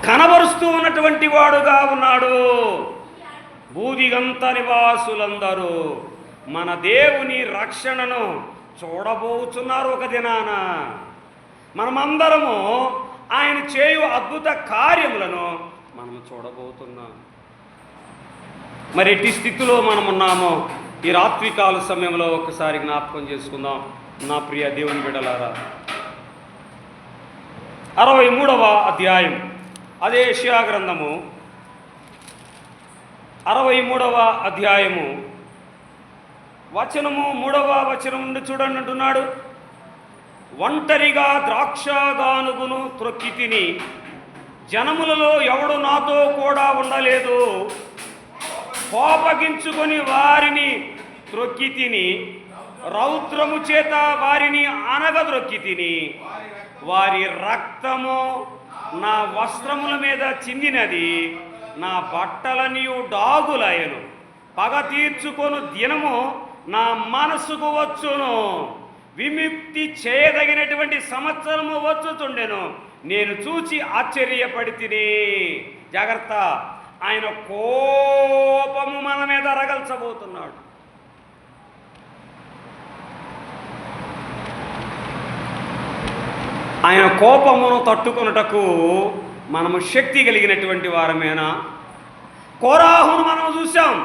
కనబరుస్తూ ఉన్నటువంటి వాడుగా ఉన్నాడు. భూదిగంత నివాసులందరూ మన దేవుని రక్షణను చూడబోతున్నారు ఒక దినాన. మనమందరము ఆయన చేయు అద్భుత కార్యములను మనం చూడబోతున్నాం. మరి ఎట్టి స్థితిలో మనమున్నామో ఈ రాత్రికాల సమయంలో ఒకసారి జ్ఞాపకం చేసుకుందాం. నా ప్రియ దేవుని బిడ్డలారా, 63వ అధ్యాయం, అదే యెషయా గ్రంథము 63వ అధ్యాయము వచనము 3వ వచనం నుండి చూడండి అంటున్నాడు. ఒంటరిగా ద్రాక్షగానుగును త్రొక్కి తిని, జనములలో ఎవడు నాతో కూడా ఉండలేదు. కోపగించుకొని వారిని త్రొక్కి తిని, రౌద్రము చేత వారిని అనగద్రొక్కి తిని, వారి రక్తము నా వస్త్రముల మీద చిందినది, నా బట్టలనియు డాగులయను. పగ తీర్చుకొను దినము నా మనసుకు వచ్చును, విముక్తి చేయదగినటువంటి సంవత్సరము వచ్చుతుండెను. నేను చూచి ఆశ్చర్యపడి తిని. జాగ్రత్త, ఆయన కోపము మన మీద రగల్చబోతున్నాడు. ఆయన కోపమును తట్టుకొనుటకు మనము శక్తి కలిగినటువంటి వారమేనా? కోరాహును మనం చూసాం.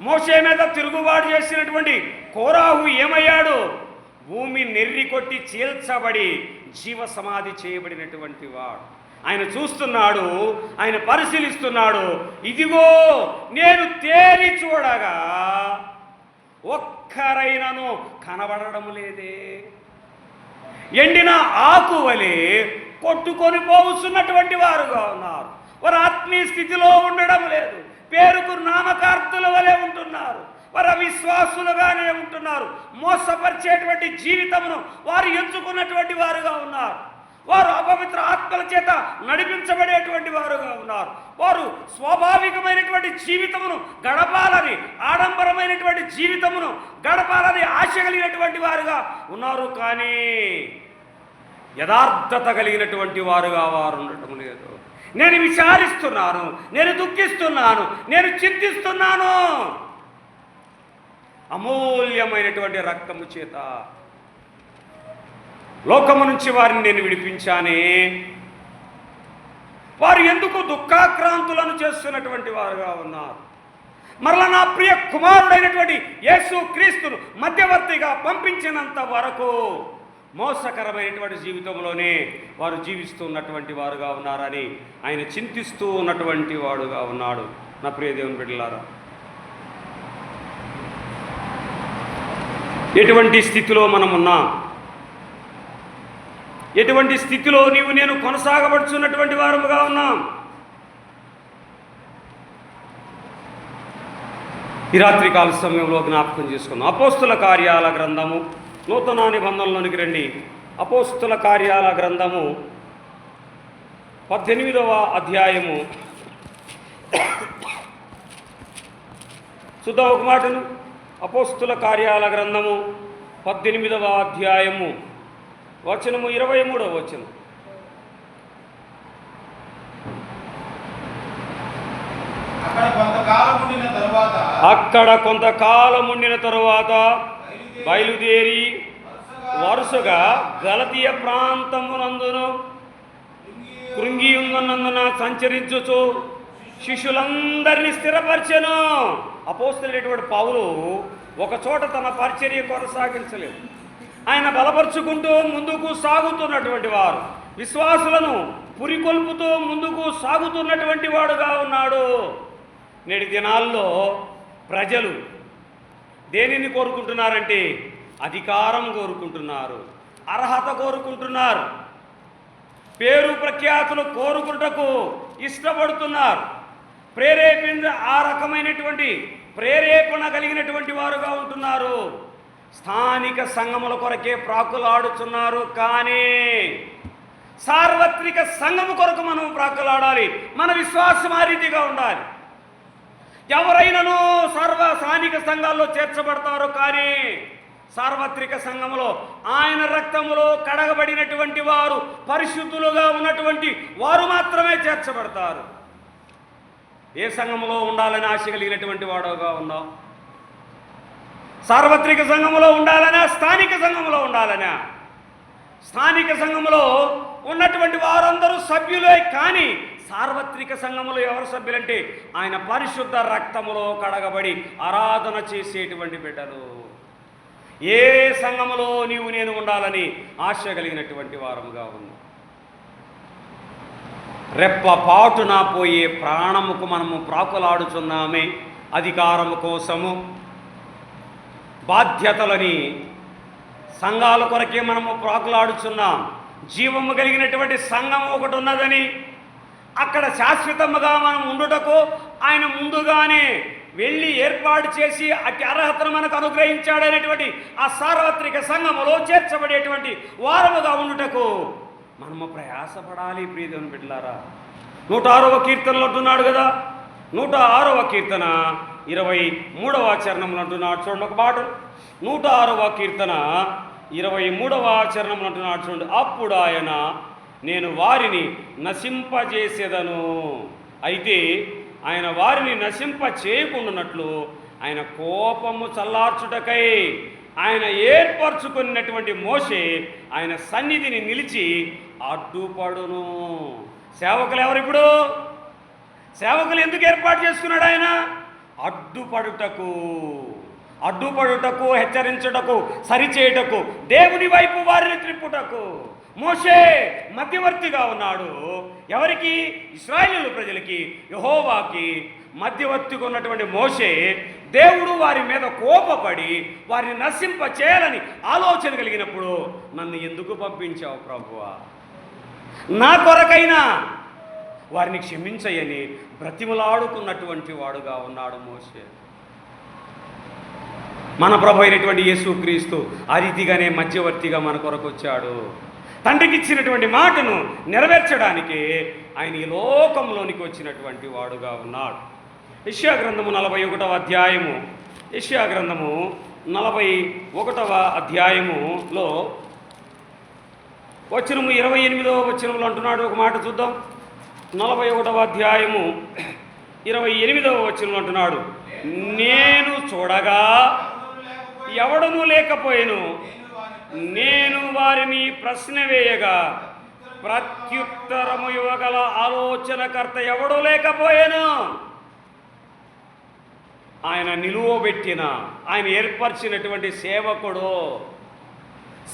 మోషే మీద తిరుగుబాటు చేసినటువంటి కోరాహు ఏమయ్యాడు? భూమి నెర్రి కొట్టి చీల్చబడి జీవ సమాధి చేయబడినటువంటి వాడు. ఆయన చూస్తున్నాడు, ఆయన పరిశీలిస్తున్నాడు. ఇదిగో నేను తేరి చూడగా ఒక్కరైనను కనబడడం లేదే. ఎండిన ఆకు వలె కొట్టుకొని పోవస్తున్నటువంటి వారుగా ఉన్నారు. వారు ఆత్మీయ స్థితిలో ఉండడం లేదు. పేరుకు నామకార్థుల వలె ఉంటున్నారు. వారు అవిశ్వాసులుగానే ఉంటున్నారు. మోసపరిచేటువంటి జీవితమును వారు ఎంచుకున్నటువంటి వారుగా ఉన్నారు. వారు అపవిత్ర ఆత్మల చేత నడిపించబడేటువంటి వారుగా ఉన్నారు. వారు స్వాభావికమైనటువంటి జీవితమును గడపాలని, ఆడంబరమైనటువంటి జీవితమును గడపాలని ఆశ కలిగినటువంటి వారుగా ఉన్నారు. కానీ యథార్థత కలిగినటువంటి వారుగా వారు ఉండటం లేదు. నేను విచారిస్తున్నాను, నేను దుఃఖిస్తున్నాను, నేను చింతిస్తున్నాను. అమూల్యమైనటువంటి రక్తము చేత లోకము నుంచి వారిని నేను విడిపించానే. వారు ఎందుకు దుఃఖాక్రాంతులను చేస్తున్నటువంటి వారుగా ఉన్నారు? మరలా నా ప్రియ కుమారుడైనటువంటి యేసు క్రీస్తును మధ్యవర్తిగా పంపించినంత వరకు మోసకరమైనటువంటి జీవితంలోనే వారు జీవిస్తున్నటువంటి వారుగా ఉన్నారని ఆయన చింతిస్తూ ఉన్నటువంటి వాడుగా ఉన్నాడు. నా ప్రియ దేవుని బిడ్డలారా, ఎటువంటి స్థితిలో మనం ఉన్నాం? ఎటువంటి స్థితిలో నీవు నేను కొనసాగబడుచున్నటువంటి వారముగా ఉన్నాం? ఈ రాత్రికాల సమయంలో జ్ఞాపకం చేసుకున్నాం. అపోస్తుల కార్యాల గ్రంథము, నూతన నిబంధనలోనికి రండి. అపోస్తుల కార్యాల గ్రంథము 18వ అధ్యాయము. చూద్దాం ఒక మాటను. అపోస్తుల కార్యాల గ్రంథము 18వ అధ్యాయము వచనము 23వ వచనం. అక్కడ కొంతకాలం ఉండిన తరువాత బయలుదేరి వరుసగా గలతీయ ప్రాంతమునందును కృంగియుందునందున సంచరించుచు శిష్యులందరినీ స్థిరపరిచెను. అపోస్తలుడైనటువంటి పౌలు ఒక చోట తన పరిచర్య కొనసాగించలేదు. ఆయన బలపరుచుకుంటూ ముందుకు సాగుతున్నటువంటి వారు, విశ్వాసులను పురికొల్పుతూ ముందుకు సాగుతున్నటువంటి వాడుగా ఉన్నాడు. నేటి దినాల్లో ప్రజలు దేనిని కోరుకుంటున్నారంటే అధికారం కోరుకుంటున్నారు, అర్హత కోరుకుంటున్నారు, పేరు ప్రఖ్యాతులు కోరుకుంటకు ఇష్టపడుతున్నారు. ఆ రకమైనటువంటి ప్రేరేపణ కలిగినటువంటి వారుగా ఉంటున్నారు. స్థానిక సంఘముల కొరకే ప్రాకులాడుతున్నారు. కానీ సార్వత్రిక సంఘము కొరకు మనం ప్రాకులాడాలి. మన విశ్వాసం ఆ రీతిగా ఉండాలి. ఎవరైనాను స్థానిక సంఘాల్లో చేర్చబడతారు, కానీ సార్వత్రిక సంఘములో ఆయన రక్తములో కడగబడినటువంటి వారు, పరిశుద్ధులుగా ఉన్నటువంటి వారు మాత్రమే చేర్చబడతారు. ఏ సంఘములో ఉండాలని ఆశ కలిగినటువంటి వాడుగా ఉన్నావు? సార్వత్రిక సంఘములో ఉండాలనా, స్థానిక సంఘములో ఉండాలనా? స్థానిక సంఘములో ఉన్నటువంటి వారందరూ సభ్యులే, కానీ సార్వత్రిక సంఘములో ఎవరు సభ్యులంటే ఆయన పరిశుద్ధ రక్తములో కడగబడి ఆరాధన చేసేటువంటి బిడ్డలు. ఏ సంఘములో నీవు నేను ఉండాలని ఆశ కలిగినటువంటి వారముగా ఉంది. రెప్ప పాటున పోయే ప్రాణముకు మనము ప్రాకులాడుచున్నామే. అధికారము కోసము, బాధ్యతలని, సంఘాల కొరకే మనము ప్రాకులాడుచున్నాం. జీవము కలిగినటువంటి సంఘం ఒకటి ఉన్నదని, అక్కడ శాశ్వతముగా మనం ఉండుటకు ఆయన ముందుగానే వెళ్ళి ఏర్పాటు చేసి అట్టి అర్హతను మనకు అనుగ్రహించాడనేటువంటి ఆ సార్వత్రిక సంఘములో చేర్చబడేటువంటి వారముగా ఉండుటకు మనము ప్రయాసపడాలి. ప్రియదేవుని బిడ్డలారా, 106వ కీర్తనలో అంటున్నాడు కదా, 106వ కీర్తన 23వ చరణంలో అంటున్నాడు. చూడండి ఒక మాట, 106వ కీర్తన 23వ చరణంలో అంటున్నాడు. చూడండి, అప్పుడు ఆయన నేను వారిని నశింపజేసేదను. అయితే ఆయన వారిని నశింప చేయకుండానట్లు ఆయన కోపము చల్లార్చుటకై ఆయన ఏర్పరచుకున్నటువంటి మోషే ఆయన సన్నిధిని నిలిచి అడ్డుపడును. సేవకులు ఎవరు ఇప్పుడు? సేవకులు ఎందుకు ఏర్పాటు చేసుకున్నాడు ఆయన? అడ్డుపడుటకు, హెచ్చరించుటకు, సరిచేయుటకు, దేవుని వైపు వారిని త్రిప్పుటకు. మోషే మధ్యవర్తిగా ఉన్నాడు. ఎవరికి? ఇశ్రాయేలు ప్రజలకి, యెహోవాకి మధ్యవర్తిగా ఉన్నటువంటి మోషే దేవుడు వారి మీద కోపపడి వారిని నశింప చేయాలని ఆలోచన కలిగినప్పుడు, నన్ను ఎందుకు పంపించావు ప్రభువా, నా కొరకైనా వారిని క్షమించయని బ్రతిమలాడుకున్నటువంటి వాడుగా ఉన్నాడు మోషే. మన ప్రభు అయినటువంటి యేసుక్రీస్తు ఆ రీతిగానే మధ్యవర్తిగా మన కొరకు వచ్చాడు. తండ్రికి ఇచ్చినటువంటి మాటను నెరవేర్చడానికి ఆయన ఈ లోకంలోనికి వచ్చినటువంటి వాడుగా ఉన్నాడు. యెషయా గ్రంథము 41వ అధ్యాయము, యెషయా గ్రంథము 41వ అధ్యాయములో వచనము 28వ వచనంలో అంటున్నాడు. ఒక మాట చూద్దాం. 41వ అధ్యాయము 28వ వచనంలో అంటున్నాడు, నేను చూడగా ఎవడనూ లేకపోయాను, నేను వారిని ప్రశ్న వేయగా ప్రత్యుత్తరము ఇవ్వగల ఆలోచనకర్త ఎవడూ లేకపోయాను. ఆయన నిలువబెట్టిన, ఆయన ఏర్పరిచినటువంటి సేవకుడు,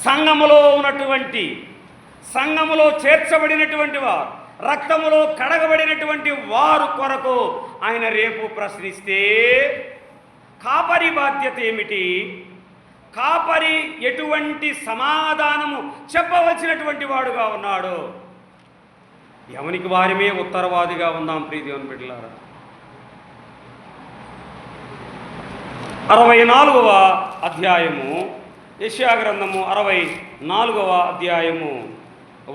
సంఘములో ఉన్నటువంటి, సంఘములో చేర్చబడినటువంటి వారు, రక్తములో కడగబడినటువంటి వారు కొరకు ఆయన రేపు ప్రశ్నిస్తే కాపరి బాధ్యత ఏమిటి, కాపరి ఎటువంటి సమాధానము చెప్పవలసినటువంటి వాడుగా ఉన్నాడు. ఎవనికి వారిమే ఉత్తరవాదిగా ఉందాం ప్రియదేవుని బిడ్డలారా. 64వ అధ్యాయము, యెషయా గ్రంథము 64వ అధ్యాయము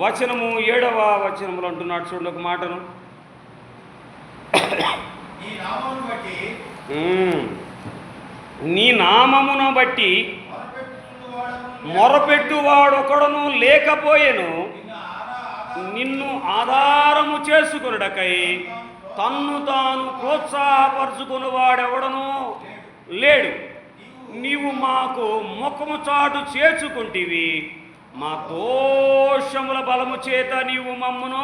వచనము 7వ వచనములు అంటున్నాడు. చూడండి ఒక మాటను, నీ నామమును బట్టి మొరపెట్టువాడొకడును లేకపోయెను, నిన్ను ఆధారము చేసుకొనుటకై తన్ను తాను ప్రోత్సాహపరుచుకునేవాడెవడను లేడు. నీవు మాకు ముఖము చాటు చేర్చుకుంటివి, మా దోషముల బలము చేత నీవు మమ్మును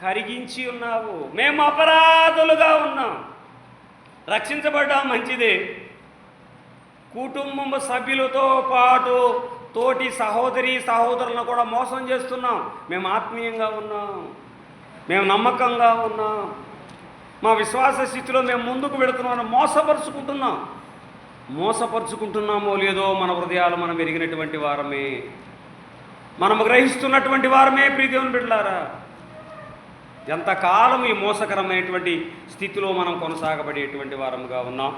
కరిగించి ఉన్నావు. మేము అపరాధులుగా ఉన్నాం. రక్షించబడ్డా మంచిదే, కుటుంబ సభ్యులతో పాటు తోటి సహోదరి సహోదరులను కూడా మోసం చేస్తున్నాం. మేము ఆత్మీయంగా ఉన్నాం, మేము నమ్మకంగా ఉన్నాం, మా విశ్వాస స్థితిలో మేము ముందుకు వెళుతున్నాం. మోసపరుచుకుంటున్నామో లేదో మన హృదయాలు మనం ఎరిగినటువంటి వారమే, మనము గ్రహిస్తున్నటువంటి వారమే ప్రియదేవుని బిడ్డలారా. ఎంతకాలం ఈ మోసకరమైనటువంటి స్థితిలో మనం కొనసాగబడేటువంటి వారముగా ఉన్నాం.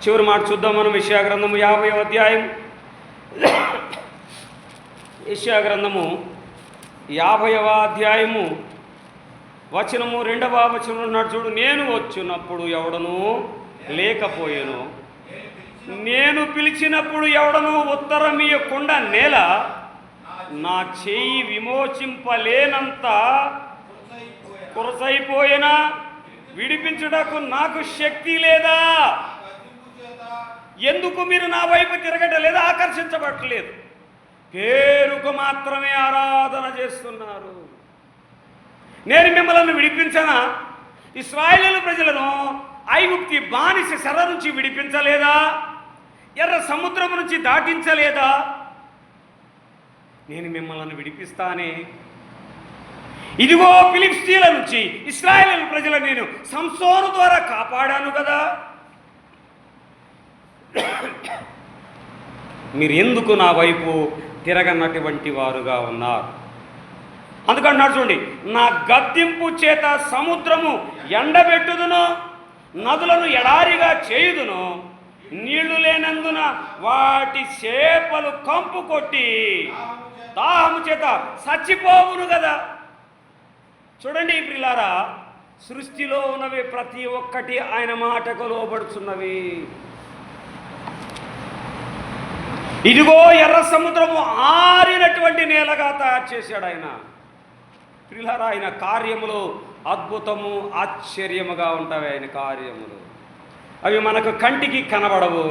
చివరి మాట చూద్దాం మనం. యెషయా గ్రంథము 50వ అధ్యాయం, యెషయా గ్రంథము 50వ అధ్యాయము వచనము 2వ వచనం ఉన్నాడు. చూడు, నేను వచ్చినప్పుడు ఎవడను లేకపోయాను, నేను పిలిచినప్పుడు ఎవడను ఉత్తరమియ్యకుండా నేల నా చెయ్యి విమోచింపలేనంత కురసైపోయినా విడిపించుటకు నాకు శక్తి లేదా? ఎందుకు మీరు నా వైపు తిరగటం లేదా? ఆకర్షించబట్టలేదు. పేరుకు మాత్రమే ఆరాధన చేస్తున్నారు. నేను మిమ్మల్ని విడిపించనా? ఇశ్రాయేలు ప్రజలను ఐగుప్తి బానిస శర నుంచి విడిపించలేదా? ఎర్ర సముద్రం నుంచి దాటించలేదా? నేను మిమ్మల్ని విడిపిస్తానే. ఇదిగో ఫిలిష్తీయుల నుంచి ఇశ్రాయేలు ప్రజలను నేను సంసోను ద్వారా కాపాడాను కదా. మీరు ఎందుకు నా వైపు తిరగనటువంటి వారుగా ఉన్నారు? అందుకంటున్నాడు చూడండి, నా గద్దింపు చేత సముద్రము ఎండబెట్టుదును, నదులను ఎడారిగా చేయుదును, నీళ్లు లేనందున వాటి చేపలు కంపు కొట్టి దాహము చేత చచ్చిపోవును కదా. చూడండి ప్రియులారా, సృష్టిలో ఉన్నవి ప్రతి ఒక్కటి ఆయన మాటకు లోబడుతున్నవి. ఇదిగో ఎర్ర సముద్రము ఆరినటువంటి నేలగా తయారు చేశాడు ఆయన. ప్రియులారా, ఆయన కార్యములు అద్భుతము ఆశ్చర్యముగా ఉంటాయి. ఆయన కార్యములు అవి మనకు కంటికి కనబడవు,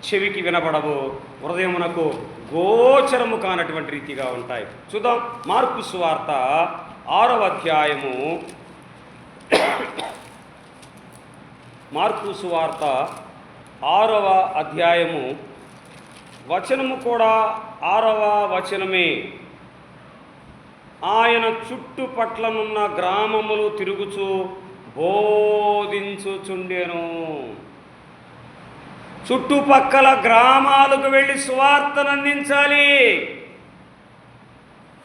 చెవికి వినబడవు, హృదయమునకు గోచరము కానటువంటి రీతిగా ఉంటాయి. చూద్దాం, మార్కు సువార్త 6వ అధ్యాయము. మార్కు సువార్త 6వ అధ్యాయము వచనము కూడా 6వ వచనమే. ఆయన చుట్టుపట్లనున్న గ్రామములు తిరుగుచూ బోధించుచుండెను. చుట్టుపక్కల గ్రామాలకు వెళ్ళి సువార్తను అందించాలి.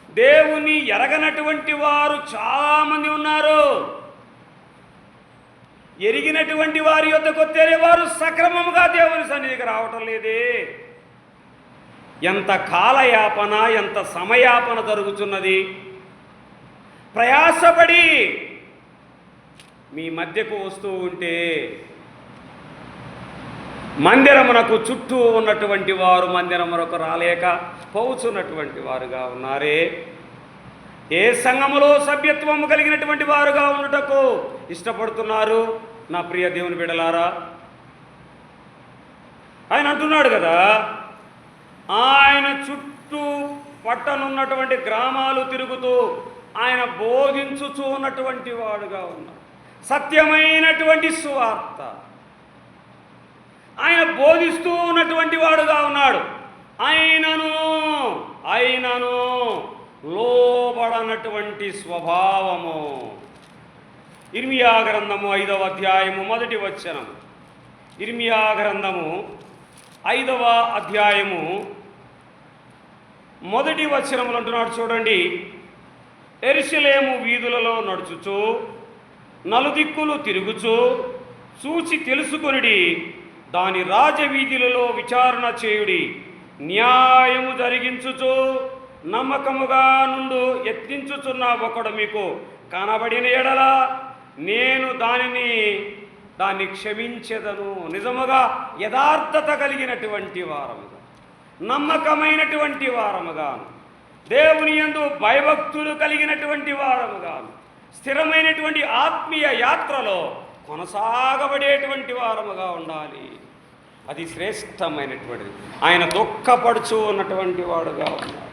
దేవుని ఎరగనటువంటి వారు చాలామంది ఉన్నారు. ఎరిగినటువంటి వారి యొద్దకు వచ్చే వారు సక్రమముగా దేవుని సన్నిధికి రావటం లేదే. ఎంత కాలయాపన, ఎంత సమయాపన జరుగుతున్నది. ప్రయాసపడి మీ మధ్యకు వస్తూ ఉంటే మందిరమునకు చుట్టూ ఉన్నటువంటి వారు మందిరమునకు రాలేక పోచున్నటువంటి వారుగా ఉన్నారే. ఏ సంఘములో సభ్యత్వము కలిగినటువంటి వారుగా ఉండుటకు ఇష్టపడుతున్నారు నా ప్రియ దేవుని బిడ్డలారా? ఆయన అంటున్నాడు కదా, ఆయన చుట్టూ పట్టనున్నటువంటి గ్రామాలు తిరుగుతూ ఆయన బోధించుచూ ఉన్నటువంటి వాడుగా ఉన్నాడు. సత్యమైనటువంటి సువార్త ఆయన బోధిస్తూ ఉన్నటువంటి వాడుగా ఉన్నాడు. ఆయనను లోబడనటువంటి స్వభావము. ఇర్మియా గ్రంథము 5వ అధ్యాయము 1వ వచనం. ఇర్మియా గ్రంథము 5వ అధ్యాయము 1వ వచనములు అంటున్నాడు చూడండి, యెరూషలేము వీధులలో నడుచుచు నలుదిక్కులు తిరుగుచు చూచి తెలుసుకొనిడి, దాని రాజవీధులలో విచారణ చేయుడి, న్యాయము జరిగించుచు నమ్మకముగా నుండు యత్నించుచున్న ఒకడు మీకు కనబడిన ఎడల నేను దాన్ని క్షమించెదను. నిజముగా యథార్థత కలిగినటువంటి వారముగా, నమ్మకమైనటువంటి వారముగాను, దేవుని యందు భయభక్తులు కలిగినటువంటి వారముగాను, స్థిరమైనటువంటి ఆత్మీయ యాత్రలో కొనసాగబడేటువంటి వారముగా ఉండాలి. అది శ్రేష్టమైనటువంటిది. ఆయన దుఃఖపడుచు ఉన్నటువంటి వాడుగా ఉన్నాడు.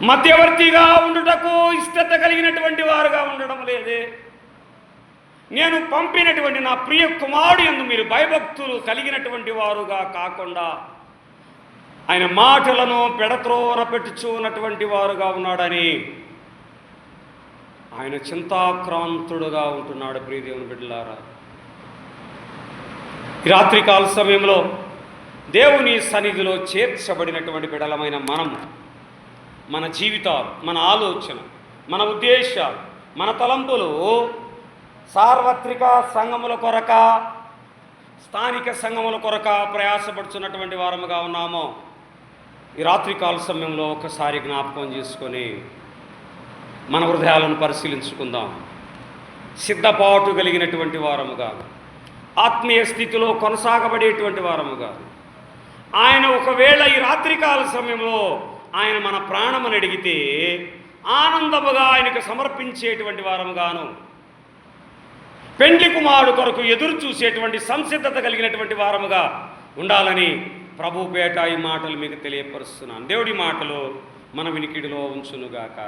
మధ్యవర్తిగా ఉండుటకు ఇష్టత కలిగినటువంటి వారుగా ఉండడం లేదే. నేను పంపినటువంటి నా ప్రియ కుమారుడు యందు మీరు భయభక్తులు కలిగినటువంటి వారుగా కాకుండా ఆయన మాటలను పెడత్రోన పెట్టుచూ ఉన్నటువంటి వారుగా ఉన్నాడని ఆయన చింతాక్రాంతుడుగా ఉంటున్నాడు. ప్రియదేవుని బిడ్డలారా, ఈ రాత్రికాల సమయంలో దేవుని సన్నిధిలో చేర్చబడినటువంటి బిడ్డలమైన మనము, మన జీవితాలు, మన ఆలోచన, మన ఉద్దేశాలు, మన తలంపులు సార్వత్రిక సంఘముల కొరక, స్థానిక సంఘముల కొరక ప్రయాసపడుతున్నటువంటి వారముగా ఉన్నామో ఈ రాత్రికాల సమయంలో ఒకసారి జ్ఞాపకం చేసుకొని మన హృదయాలను పరిశీలించుకుందాం. సిద్ధపాటు కలిగినటువంటి వారముగా, ఆత్మీయ స్థితిలో కొనసాగబడేటువంటి వారముగా, ఆయన ఒకవేళ ఈ రాత్రికాల సమయంలో ఆయన మన ప్రాణమని అడిగితే ఆనందముగా ఆయనకు సమర్పించేటువంటి వారముగాను, పెండ్లి కుమారుడు కొరకు ఎదురు చూసేటువంటి సంసిద్ధత కలిగినటువంటి వారముగా ఉండాలని ప్రభు పేట ఈ మాటలు మీకు తెలియపరుస్తున్నాను. దేవుడి మాటలు మన వినికిడిలో ఉంచునుగాక.